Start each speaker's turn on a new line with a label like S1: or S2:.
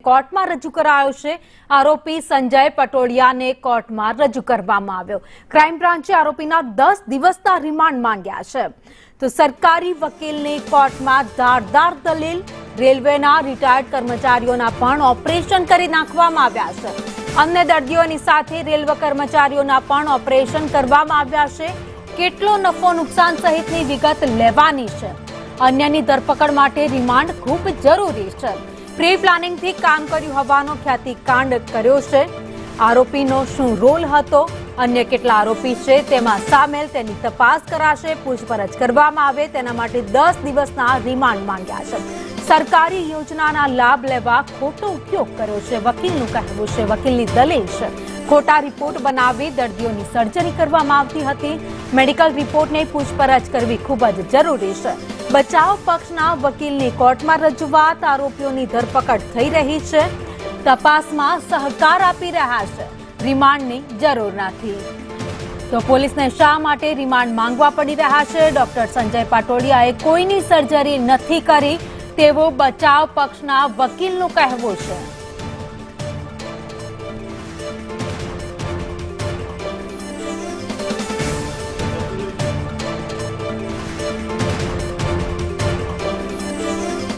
S1: કોર્ટમાં રજૂ કરાયો છે। આરોપી સંજય પટોડિયાને કોર્ટમાં રજૂ કરવામાં આવ્યો। ક્રાઇમ બ્રાન્ચે આરોપીના 10 દિવસના રિમાન્ડ માંગ્યા છે। તો સરકારી વકીલની કોર્ટમાં ધારદાર દલીલ। રેલવેના રિટાયર્ડ કર્મચારીઓના પણ ઓપરેશન કરી નાખવામાં આવ્યા છે। અન્ય દર્દીઓની સાથે રેલવે કર્મચારીઓના પણ ઓપરેશન કરવામાં આવ્યા છે। કેટલો નફો નુકસાન સહિતની વિગત લેવાની છે। અન્યની ધરપકડ માટે રિમાન્ડ ખૂબ જરૂરી છે। પ્રી પ્લાનિંગથી કામ કર્યું હોવાનો ખ્યાતિકાંડ કર્યો છે। આરોપીનો શું રોલ હતો, અન્ય કેટલા આરોપી છે તેમાં સામેલ, તેની તપાસ કરાશે। પૂછપરછ કરવામાં આવે તેના માટે 10 દિવસના રિમાન્ડ માંગ્યા છે। સરકારી યોજનાના લાભ લેવા ખોટો ઉપયોગ કર્યો છે વકીલનું કહેવું છે। વકીલની દલીલ છે ખોટા રિપોર્ટ બનાવી દર્દીઓની સર્જરી કરવામાં આવતી હતી। મેડિકલ રિપોર્ટની પૂછપરછ કરવી ખૂબ જ જરૂરી છે। બચાવ પક્ષના વકીલની કોર્ટમાં રજૂઆત। આરોપીઓની ધરપકડ થઈ રહી છે। તપાસમાં સહકાર આપી રહ્યા છે। રિમાન્ડની જરૂર નથી। તો પોલીસને શા માટે રિમાન્ડ માંગવા પડી રહ્યા છે? ડોક્ટર સંજય પાટોડિયાએ કોઈની સર્જરી નથી કરી તેવો બચાવ પક્ષના વકીલનું કહેવું છે।